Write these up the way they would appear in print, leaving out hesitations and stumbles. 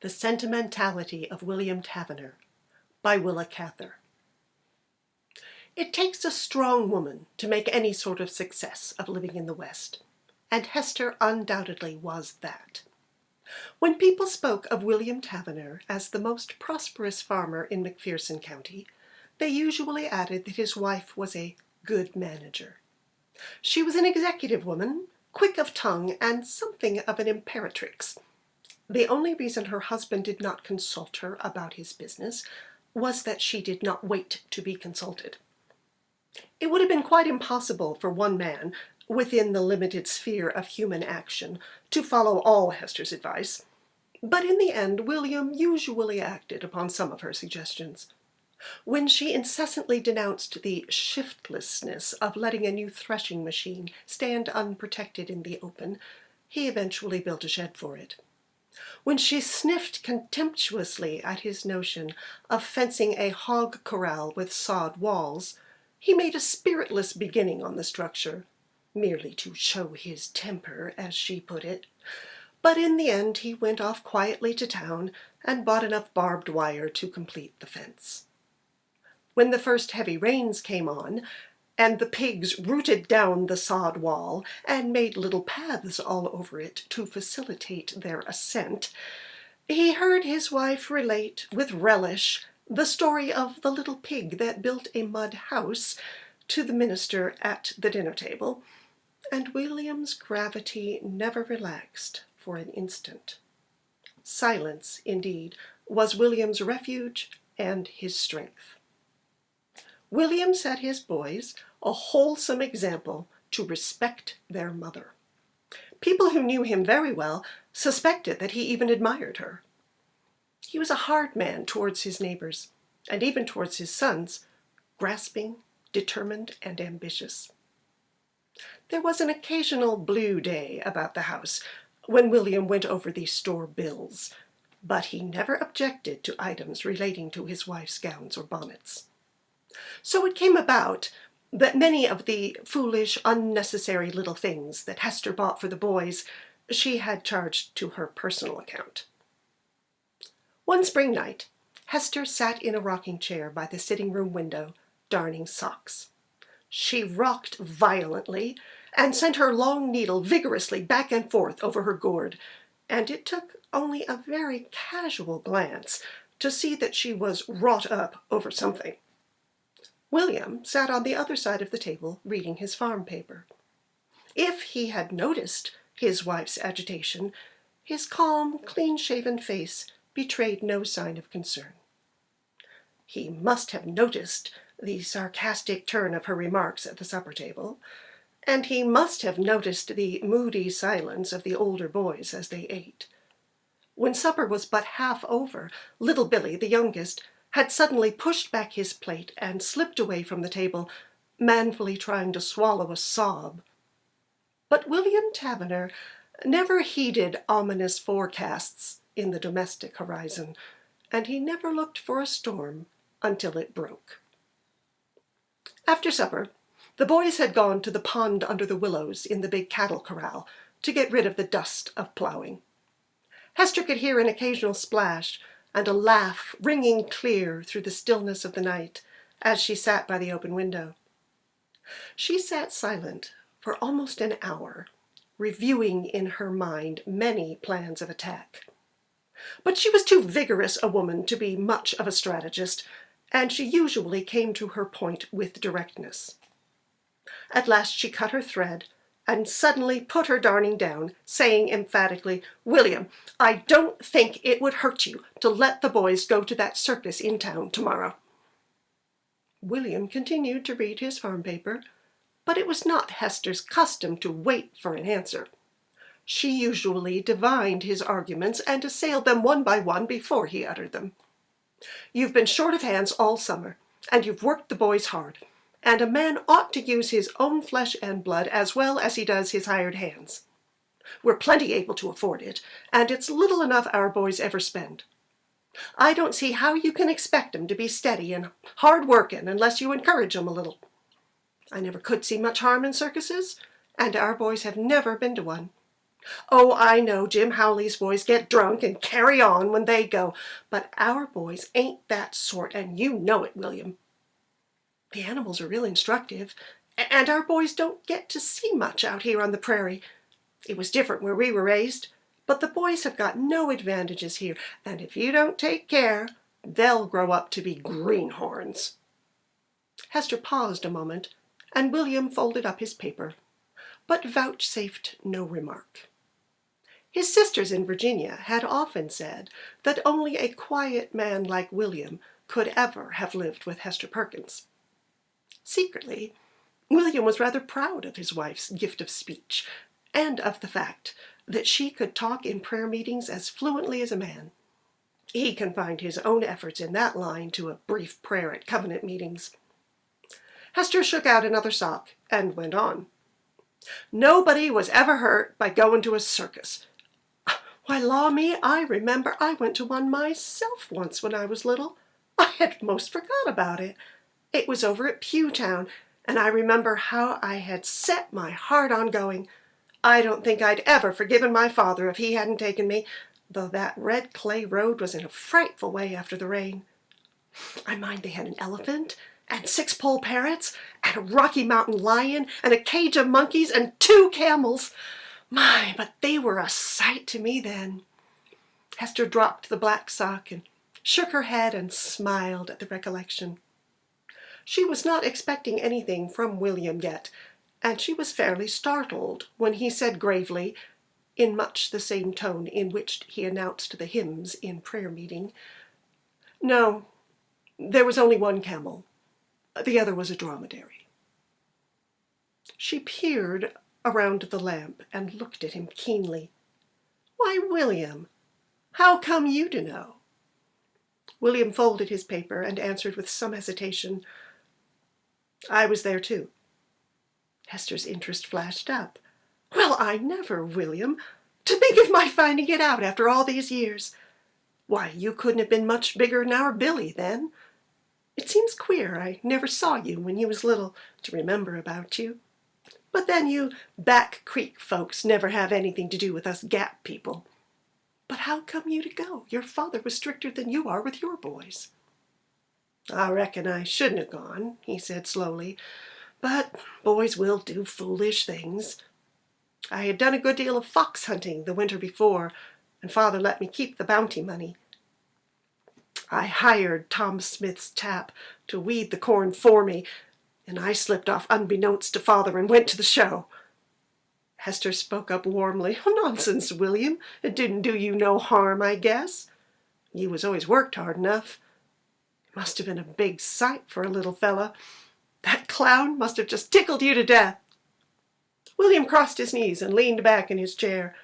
The Sentimentality of William Tavener by Willa Cather. It takes a strong woman to make any sort of success of living in the West, and Hester undoubtedly was that. When people spoke of William Tavener as the most prosperous farmer in McPherson County, they usually added that his wife was a good manager. She was an executive woman, quick of tongue, and something of an imperatrix. The only reason her husband did not consult her about his business was that she did not wait to be consulted. It would have been quite impossible for one man, within the limited sphere of human action, to follow all Hester's advice, but in the end William usually acted upon some of her suggestions. When she incessantly denounced the shiftlessness of letting a new threshing machine stand unprotected in the open, he eventually built a shed for it. When she sniffed contemptuously at his notion of fencing a hog corral with sod walls, he made a spiritless beginning on the structure, merely to show his temper, as she put it. But in the end he went off quietly to town and bought enough barbed wire to complete the fence. When the first heavy rains came on, and the pigs rooted down the sod wall and made little paths all over it to facilitate their ascent, he heard his wife relate with relish the story of the little pig that built a mud house to the minister at the dinner table, and William's gravity never relaxed for an instant. Silence, indeed, was William's refuge and his strength. William set his boys a wholesome example to respect their mother. People who knew him very well suspected that he even admired her. He was a hard man towards his neighbors, and even towards his sons, grasping, determined, and ambitious. There was an occasional blue day about the house when William went over the store bills, but he never objected to items relating to his wife's gowns or bonnets. So it came about that many of the foolish, unnecessary little things that Hester bought for the boys she had charged to her personal account. One spring night, Hester sat in a rocking chair by the sitting-room window, darning socks. She rocked violently and sent her long needle vigorously back and forth over her gourd, and it took only a very casual glance to see that she was wrought up over something. William sat on the other side of the table reading his farm paper. If he had noticed his wife's agitation, his calm, clean-shaven face betrayed no sign of concern. He must have noticed the sarcastic turn of her remarks at the supper table, and he must have noticed the moody silence of the older boys as they ate. When supper was but half over, little Billy, the youngest, had suddenly pushed back his plate and slipped away from the table, manfully trying to swallow a sob. But William Tavener never heeded ominous forecasts in the domestic horizon, and he never looked for a storm until it broke. After supper, the boys had gone to the pond under the willows in the big cattle corral to get rid of the dust of plowing. Hester could hear an occasional splash and a laugh ringing clear through the stillness of the night as she sat by the open window. She sat silent for almost an hour, reviewing in her mind many plans of attack. But she was too vigorous a woman to be much of a strategist, and she usually came to her point with directness. At last she cut her thread and suddenly put her darning down, saying emphatically, "William, I don't think it would hurt you to let the boys go to that circus in town tomorrow." William continued to read his farm paper, but it was not Hester's custom to wait for an answer. She usually divined his arguments and assailed them one by one before he uttered them. "You've been short of hands all summer, and you've worked the boys hard, and a man ought to use his own flesh and blood as well as he does his hired hands. We're plenty able to afford it, and it's little enough our boys ever spend. I don't see how you can expect 'em to be steady and hard-working unless you encourage 'em a little. I never could see much harm in circuses, and our boys have never been to one. Oh, I know Jim Howley's boys get drunk and carry on when they go, but our boys ain't that sort, and you know it, William. The animals are real instructive, and our boys don't get to see much out here on the prairie. It was different where we were raised, but the boys have got no advantages here, and if you don't take care, they'll grow up to be greenhorns." Hester paused a moment, and William folded up his paper, but vouchsafed no remark. His sisters in Virginia had often said that only a quiet man like William could ever have lived with Hester Perkins. Secretly, William was rather proud of his wife's gift of speech, and of the fact that she could talk in prayer meetings as fluently as a man. He confined his own efforts in that line to a brief prayer at covenant meetings. Hester shook out another sock and went on. "Nobody was ever hurt by going to a circus. Why, law me, I remember I went to one myself once when I was little. I had most forgot about it. It was over at Pewtown, and I remember how I had set my heart on going. I don't think I'd ever forgiven my father if he hadn't taken me, though that red clay road was in a frightful way after the rain. I mind they had an elephant, and 6-pole parrots, and a Rocky Mountain lion, and a cage of monkeys, and 2 camels. My, but they were a sight to me then." Hester dropped the black sock and shook her head and smiled at the recollection. She was not expecting anything from William yet, and she was fairly startled when he said gravely, in much the same tone in which he announced the hymns in prayer meeting, "No, there was only 1 camel. The other was a dromedary." She peered around the lamp and looked at him keenly. "Why, William, how come you to know?" William folded his paper and answered with some hesitation, "I was there too." Hester's interest flashed up. "Well, I never, William! To think of my finding it out after all these years! Why, you couldn't have been much bigger than our Billy then. It seems queer I never saw you when you was little to remember about you. But then you Back Creek folks never have anything to do with us Gap people. But how come you to go? Your father was stricter than you are with your boys." "I reckon I shouldn't have gone," he said slowly, "but boys will do foolish things. I had done a good deal of fox hunting the winter before, and father let me keep the bounty money. I hired Tom Smith's tap to weed the corn for me, and I slipped off unbeknownst to father and went to the show." Hester spoke up warmly. "Oh, nonsense, William. It didn't do you no harm, I guess. You was always worked hard enough. It must have been a big sight for a little fella. That clown must have just tickled you to death." William crossed his knees and leaned back in his chair.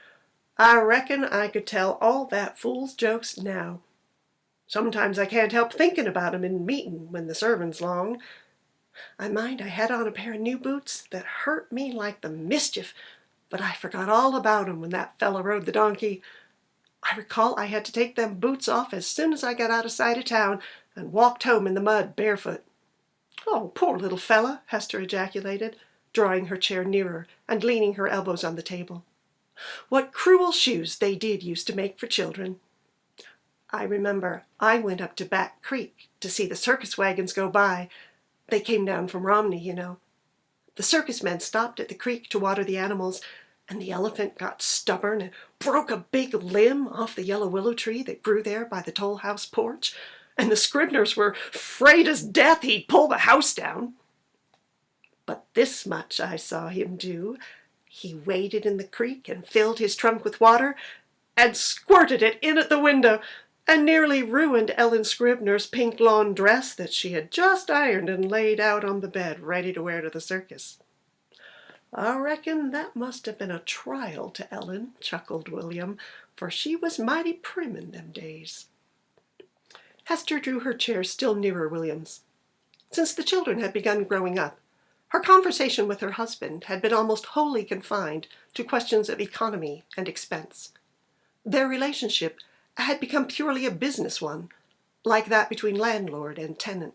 "I reckon I could tell all that fool's jokes now. Sometimes I can't help thinking about 'em in meetin' when the sermon's long. I mind I had on a pair of new boots that hurt me like the mischief, but I forgot all about 'em when that fella rode the donkey. I recall I had to take them boots off as soon as I got out of sight of town and walked home in the mud barefoot." "Oh, poor little fella!" Hester ejaculated, drawing her chair nearer and leaning her elbows on the table. "What cruel shoes they did used to make for children. I remember I went up to Back Creek to see the circus wagons go by. They came down from Romney, you know. The circus men stopped at the creek to water the animals, and the elephant got stubborn and broke a big limb off the yellow willow tree that grew there by the toll house porch, and the Scribners were afraid as death he'd pull the house down. But this much I saw him do. He waded in the creek and filled his trunk with water and squirted it in at the window, and nearly ruined Ellen Scribner's pink lawn dress that she had just ironed and laid out on the bed ready to wear to the circus. I reckon that must have been a trial to Ellen," chuckled William, "for she was mighty prim in them days." Hester drew her chair still nearer William's. Since the children had begun growing up, her conversation with her husband had been almost wholly confined to questions of economy and expense. Their relationship had become purely a business one, like that between landlord and tenant.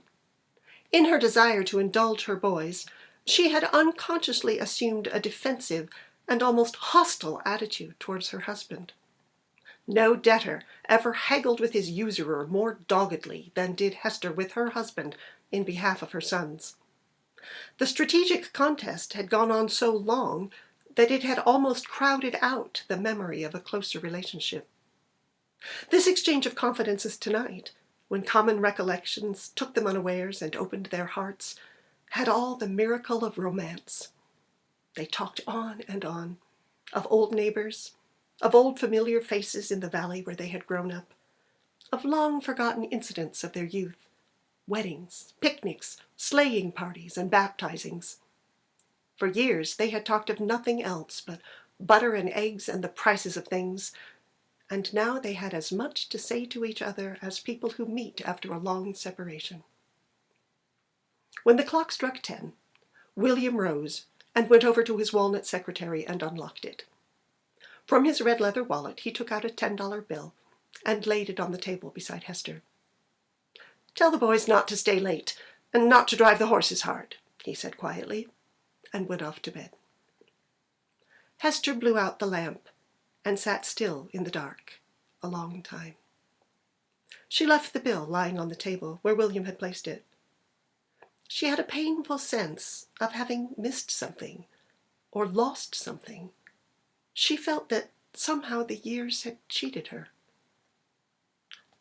In her desire to indulge her boys, she had unconsciously assumed a defensive and almost hostile attitude towards her husband. No debtor ever haggled with his usurer more doggedly than did Hester with her husband in behalf of her sons. The strategic contest had gone on so long that it had almost crowded out the memory of a closer relationship. This exchange of confidences tonight, when common recollections took them unawares and opened their hearts, had all the miracle of romance. They talked on and on, of old neighbors, of old familiar faces in the valley where they had grown up, of long-forgotten incidents of their youth, weddings, picnics, sleighing parties, and baptizings. For years they had talked of nothing else but butter and eggs and the prices of things, and now they had as much to say to each other as people who meet after a long separation. When the clock struck 10, William rose and went over to his walnut secretary and unlocked it. From his red leather wallet he took out a $10 bill and laid it on the table beside Hester. "Tell the boys not to stay late, and not to drive the horses hard," he said quietly, and went off to bed. Hester blew out the lamp and sat still in the dark a long time. She left the bill lying on the table where William had placed it. She had a painful sense of having missed something or lost something. She felt that somehow the years had cheated her.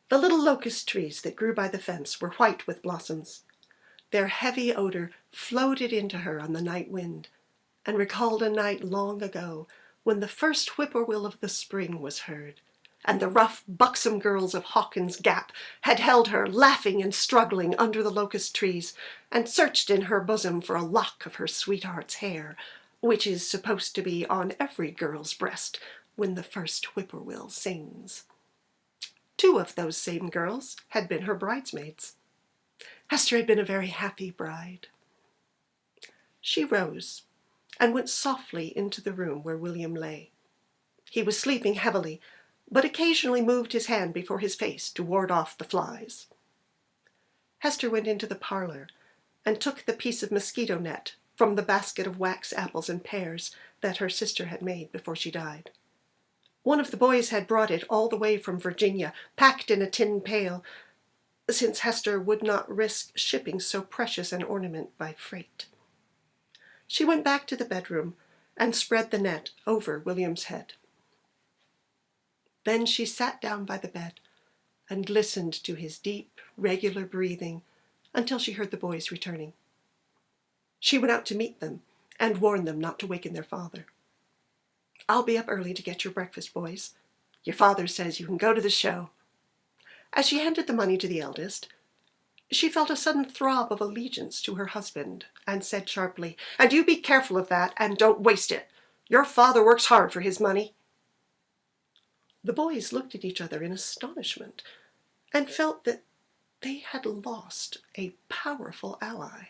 The little locust trees that grew by the fence were white with blossoms. Their heavy odor floated into her on the night wind, and recalled a night long ago when the first whippoorwill of the spring was heard, and the rough, buxom girls of Hawkins Gap had held her, laughing and struggling, under the locust trees, and searched in her bosom for a lock of her sweetheart's hair, which is supposed to be on every girl's breast when the first whippoorwill sings. 2 of those same girls had been her bridesmaids. Hester had been a very happy bride. She rose and went softly into the room where William lay. He was sleeping heavily, but occasionally moved his hand before his face to ward off the flies. Hester went into the parlor and took the piece of mosquito net from the basket of wax apples and pears that her sister had made before she died. One of the boys had brought it all the way from Virginia, packed in a tin pail, since Hester would not risk shipping so precious an ornament by freight. She went back to the bedroom and spread the net over William's head. Then she sat down by the bed and listened to his deep, regular breathing until she heard the boys returning. She went out to meet them and warn them not to waken their father. "I'll be up early to get your breakfast, boys. Your father says you can go to the show." As she handed the money to the eldest, she felt a sudden throb of allegiance to her husband and said sharply, "And you be careful of that and don't waste it. Your father works hard for his money." The boys looked at each other in astonishment and felt that they had lost a powerful ally.